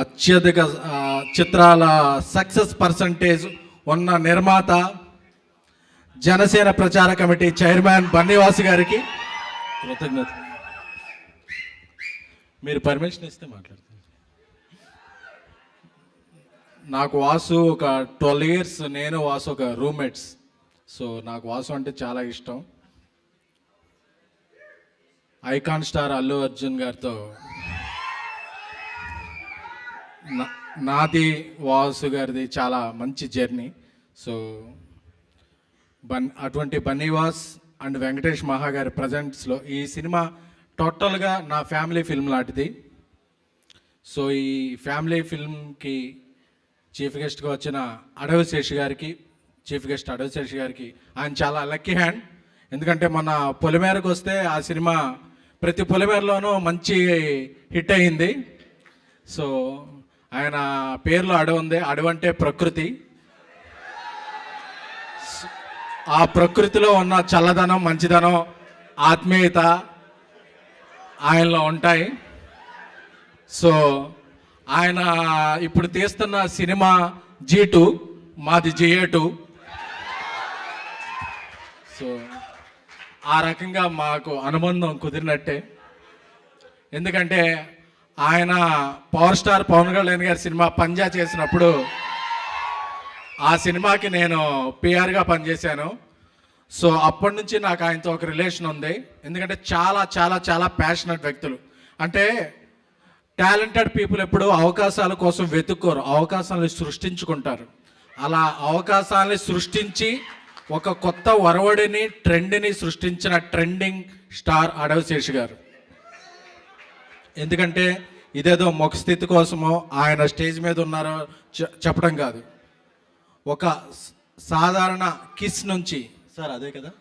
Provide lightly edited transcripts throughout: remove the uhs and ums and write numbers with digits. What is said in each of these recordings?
అత్యధిక చిత్రాల success percentage ఉన్న నిర్మాత, జనసేన ప్రచార కమిటీ చైర్మన్ బన్నీవాసు గారికి కృతజ్ఞత. మీరు పర్మిషన్ ఇస్తే మాట్లాడతాను. నాకు వాసు ఒక 12 years, నేను వాసు ఒక రూమ్మేట్స్. సో నాకు వాసు అంటే చాలా ఇష్టం. ఐకాన్ స్టార్ అల్లు అర్జున్ గారితో నాది వాసు గారిది చాలా మంచి జర్నీ. సో అటువంటి బన్నీవాస్ అండ్ వెంకటేష్ మహా గారి ప్రజెంట్స్లో ఈ సినిమా టోటల్గా నా ఫ్యామిలీ ఫిల్మ్ లాంటిది. సో ఈ ఫ్యామిలీ ఫిల్మ్కి చీఫ్ గెస్ట్గా వచ్చిన అడవి శేషి గారికి, చీఫ్ గెస్ట్ అడవి శేషి గారికి ఆయన చాలా లక్కీ హ్యాండ్. ఎందుకంటే మన పొలిమేరకు వస్తే ఆ సినిమా ప్రతి పొలిమేరలోనూ మంచి హిట్ అయింది. సో ఆయన పేరులో అడవి ఉంది. అడవి అంటే ప్రకృతి. ఆ ప్రకృతిలో ఉన్న చల్లదనం, మంచిదనం, ఆత్మీయత ఆయనలో ఉంటాయి. సో ఆయన ఇప్పుడు తీస్తున్న సినిమా G2, మాది GA2. సో ఆ రకంగా మాకు అనుబంధం కుదిరినట్టే. ఎందుకంటే ఆయన పవర్ స్టార్ పవన్ కళ్యాణ్ గారి సినిమా పంజా చేసినప్పుడు ఆ సినిమాకి నేను పిఆర్గా పనిచేశాను. సో అప్పటి నుంచి నాకు ఆయనతో ఒక రిలేషన్ ఉంది. ఎందుకంటే చాలా చాలా చాలా ప్యాషనెట్ వ్యక్తులు. అంటే టాలెంటెడ్ పీపుల్ ఎప్పుడు అవకాశాల కోసం వెతుక్కోరు, అవకాశాలను సృష్టించుకుంటారు. అలా అవకాశాలని సృష్టించి ఒక కొత్త ఒరవడిని, ట్రెండ్ని సృష్టించిన ట్రెండింగ్ స్టార్ అడవి శేషి గారు. ఎందుకంటే ఇదేదో ముఖ స్థితి కోసమో ఆయన స్టేజ్ మీద ఉన్నారో చెప్పడం కాదు. ఒక సాధారణ కిస్ నుంచి, సార్ అదే కదా,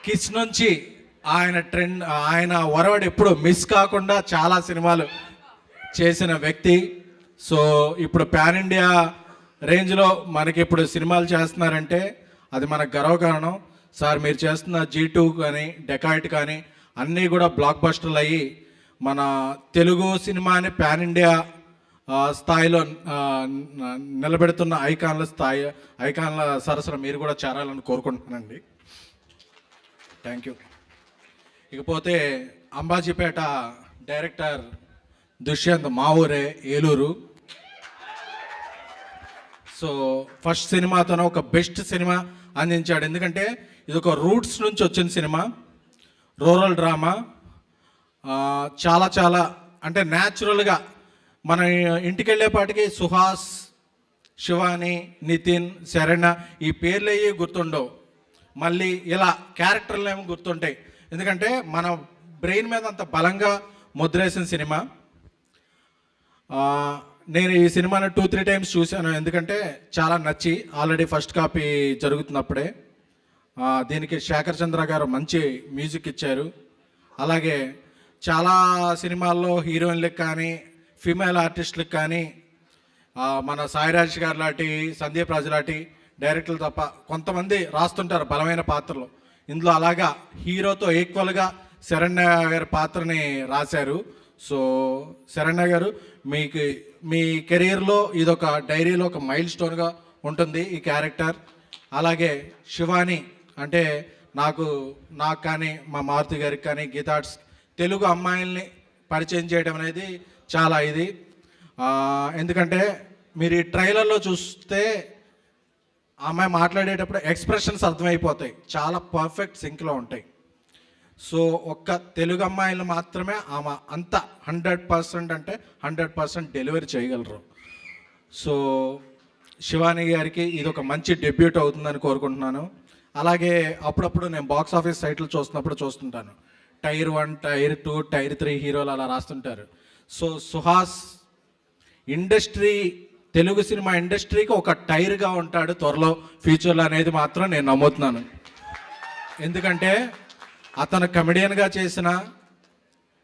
కిస్ నుంచి ఆయన ట్రెండ్, ఆయన ఒరవడి ఎప్పుడు మిస్ కాకుండా చాలా సినిమాలు చేసిన వ్యక్తి. సో ఇప్పుడు పాన్ ఇండియా రేంజ్లో మనకి ఇప్పుడు సినిమాలు చేస్తున్నారంటే అది మనకు గర్వకారణం. సార్ మీరు చేస్తున్న G2 కానీ డెకాయిట్ కానీ అన్నీ కూడా బ్లాక్ బస్టర్లు అయ్యి మన తెలుగు సినిమాని పాన్ ఇండియా స్థాయిలో నిలబెడుతున్న ఐకాన్ల సరసన మీరు కూడా చేరాలని కోరుకుంటున్నానండి. Thank you. ఇకపోతే అంబాజీపేట డైరెక్టర్ దుష్యంత్, మా ఊరే, ఏలూరు. సో ఫస్ట్ సినిమాతోనే ఒక బెస్ట్ సినిమా అందించాడు. ఎందుకంటే ఇది ఒక రూట్స్ నుంచి వచ్చిన సినిమా, రూరల్ డ్రామా. చాలా చాలా అంటే న్యాచురల్గా మన ఇంటికి వెళ్ళేపాటికి సుహాస్, శివాని, నితిన్, శరణ్ ఈ పేర్లు అయ్యి గుర్తుండవు. మళ్ళీ ఇలా క్యారెక్టర్లు ఏమో గుర్తుంటాయి. ఎందుకంటే మన బ్రెయిన్ మీద అంత బలంగా ముద్రేసిన సినిమా. నేను ఈ సినిమాని 2-3 times చూశాను. ఎందుకంటే చాలా నచ్చి, ఆల్రెడీ ఫస్ట్ కాపీ జరుగుతున్నప్పుడే దీనికి శేఖర్ చంద్ర గారు మంచి మ్యూజిక్ ఇచ్చారు. అలాగే చాలా సినిమాల్లో హీరోయిన్లకు కానీ ఫీమేల్ ఆర్టిస్టులకు కానీ మన సాయిరాజ్ గారు లాంటి, సందీప్ రాజు లాంటి డైరెక్టర్లు తప్ప కొంతమంది రాస్తుంటారు బలమైన పాత్రలు. ఇందులో అలాగా హీరోతో ఈక్వల్గా శరణ్య గారి పాత్రని రాశారు. సో శరణ్య గారు మీ కెరీర్లో ఇదొక డైరీలో ఒక మైల్ స్టోన్గా ఉంటుంది ఈ క్యారెక్టర్. అలాగే శివాని అంటే నాకు కానీ మా మారుతి గారికి కానీ గీతార్ట్స్ తెలుగు అమ్మాయిల్ని పరిచయం చేయడం అనేది చాలా ఇది. ఎందుకంటే మీరు ఈ ట్రైలర్లో చూస్తే అమ్మాయి మాట్లాడేటప్పుడు ఎక్స్ప్రెషన్స్ అర్థమైపోతాయి, చాలా పర్ఫెక్ట్ సింక్లో ఉంటాయి. సో ఒక్క తెలుగు అమ్మాయిలు మాత్రమే ఆమె అంత 100% అంటే 100% డెలివరీ చేయగలరు. సో శివాని గారికి ఇది ఒక మంచి డెబ్యూట్ అవుతుందని కోరుకుంటున్నాను. అలాగే అప్పుడప్పుడు నేను బాక్స్ ఆఫీస్ సైట్లు చూస్తుంటాను, Tier 1, Tier 2, Tier 3 హీరోలు అలా రాస్తుంటారు. సో సుహాస్ తెలుగు సినిమా ఇండస్ట్రీకి ఒక టైర్గా ఉంటాడు త్వరలో, ఫ్యూచర్లో అనేది మాత్రం నేను నమ్ముతున్నాను. ఎందుకంటే అతను కమెడియన్గా చేసిన,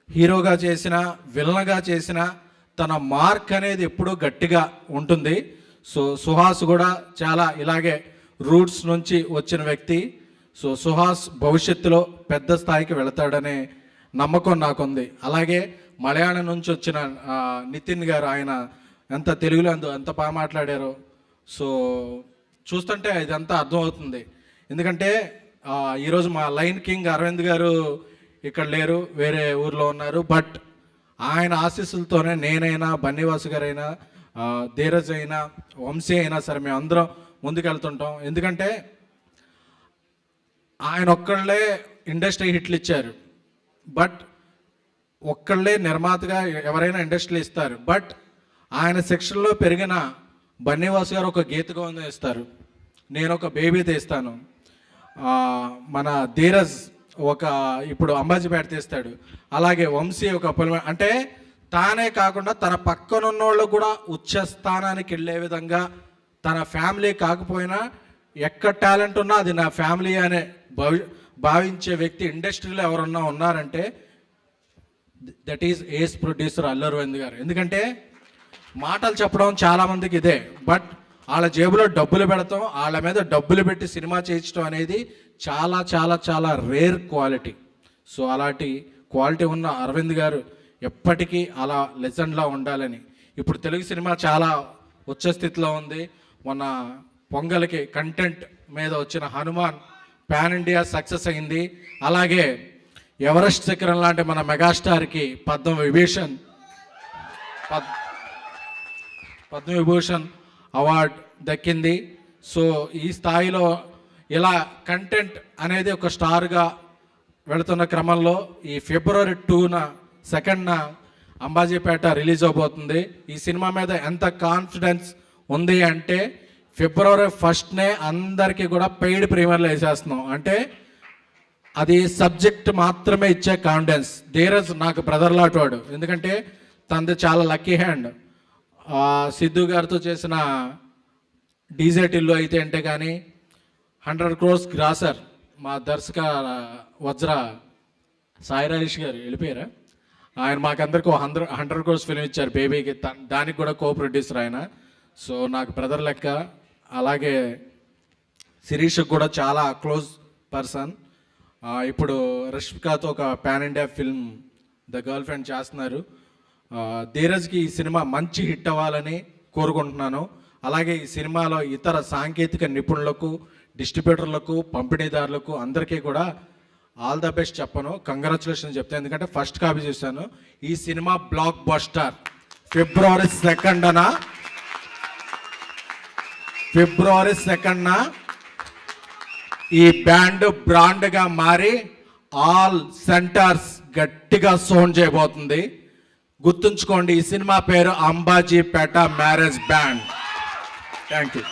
హీరోగా చేసిన, విలన్గా చేసిన తన మార్క్ అనేది ఎప్పుడూ గట్టిగా ఉంటుంది. సో సుహాస్ కూడా చాలా ఇలాగే రూట్స్ నుంచి వచ్చిన వ్యక్తి. సో సుహాస్ భవిష్యత్తులో పెద్ద స్థాయికి వెళతాడనే నమ్మకం నాకుంది. అలాగే మలయాళం నుంచి వచ్చిన నితిన్ గారు, ఆయన ఎంత తెలుగులో ఎంత బాగా మాట్లాడారో. సో చూస్తుంటే ఇదంతా అర్థమవుతుంది. ఎందుకంటే ఈరోజు మా లైన్ కింగ్ అరవింద్ గారు ఇక్కడ లేరు, వేరే ఊర్లో ఉన్నారు. బట్ ఆయన ఆశీస్సులతోనే నేనైనా, బన్నీవాసు గారైనా, ధీరజ్ అయినా, వంశీ అయినా సరే మేము అందరం ముందుకెళ్తుంటాం. ఎందుకంటే ఆయన ఒక్కళ్ళే ఇండస్ట్రీ హిట్లు ఇచ్చారు, బట్ ఒక్కళ్ళే నిర్మాతగా ఎవరైనా ఇండస్ట్రీలు ఇస్తారు. బట్ ఆయన సెక్షన్లో పెరిగిన బన్నీవాసు గారు ఒక గీత గోవిందం ఇస్తారు, నేను ఒక బేబీ తీస్తాను, మన ధీరజ్ ఒక ఇప్పుడు అంబాజీపేట తీస్తాడు, అలాగే వంశీ ఒక అంటే తానే కాకుండా తన పక్కనున్నోళ్ళు కూడా ఉచ్చ స్థానానికి వెళ్ళే విధంగా తన ఫ్యామిలీ కాకపోయినా ఎక్కడ టాలెంట్ ఉన్నా అది నా ఫ్యామిలీ అనే భావించే వ్యక్తి ఇండస్ట్రీలో ఎవరన్నా ఉన్నారంటే that is ace producer Allu Aravind garu. ఎందుకంటే మాటలు చెప్పడం చాలామందికి ఇదే, బట్ వాళ్ళ జేబులో డబ్బులు పెడతాం, వాళ్ళ మీద డబ్బులు పెట్టి సినిమా చేయించడం అనేది చాలా చాలా చాలా రేర్ క్వాలిటీ. సో అలాంటి క్వాలిటీ ఉన్న అరవింద్ గారు ఎప్పటికీ అలా లెజెండ్లా ఉండాలని. ఇప్పుడు తెలుగు సినిమా చాలా ఉచ్చ స్థితిలో ఉంది. మొన్న పొంగల్కి కంటెంట్ మీద వచ్చిన హనుమాన్ పాన్ ఇండియా సక్సెస్ అయింది. అలాగే ఎవరెస్ట్ శిఖరం లాంటి మన మెగాస్టార్కి పద్మవిభూషణ్ అవార్డ్ దక్కింది. సో ఈ స్థాయిలో ఇలా కంటెంట్ అనేది ఒక స్టార్గా వెళుతున్న క్రమంలో ఈ ఫిబ్రవరి 2న అంబాజీపేట రిలీజ్ అవబోతుంది. ఈ సినిమా మీద ఎంత కాన్ఫిడెన్స్ ఉంది అంటే ఫిబ్రవరి 1నే అందరికీ కూడా పెయిడ్ ప్రీమియర్లు వేసేస్తున్నాం. అంటే అది సబ్జెక్ట్ మాత్రమే ఇచ్చే కాన్ఫిడెన్స్. ధీరజ్ నాకు బ్రదర్ లాంటివాడు, ఎందుకంటే తనది చాలా లక్కీ హ్యాండ్. సిద్ధు గారితో చేసిన డీజే టిల్లు అయితే అంటే కానీ 100 crores గ్రాసర్ మా దర్శక వజ్ర సాయి రాజేష్ గారు వెళ్ళిపోయారా, ఆయన మాకందరికి 100 crores ఫిల్మ్ ఇచ్చారు బేబీకి, దానికి కూడా కో ప్రొడ్యూసర్ ఆయన. సో నాకు బ్రదర్ లెక్క. అలాగే శిరీష్ కూడా చాలా క్లోజ్ పర్సన్. ఇప్పుడు రష్మికతో ఒక pan India film the girl friend చేస్తున్నారు. ధీరజ్కి ఈ సినిమా మంచి హిట్ అవ్వాలని కోరుకుంటున్నాను. అలాగే ఈ సినిమాలో ఇతర సాంకేతిక నిపుణులకు, డిస్ట్రిబ్యూటర్లకు, పంపిణీదారులకు అందరికీ కూడా ఆల్ ద బెస్ట్ చెప్పను, కంగ్రాచులేషన్ చెప్తాను. ఎందుకంటే ఫస్ట్ కాపీ చూశాను. ఈ సినిమా బ్లాక్ బస్టర్. ఫిబ్రవరి 2న ఈ బ్యాండ్ బ్రాండ్గా మారి ఆల్ సెంటర్స్ గట్టిగా సౌండ్ చేయబోతుంది. గుర్తుంచుకోండి, ఈ సినిమా పేరు Ambajipeta marriage band. Thank you.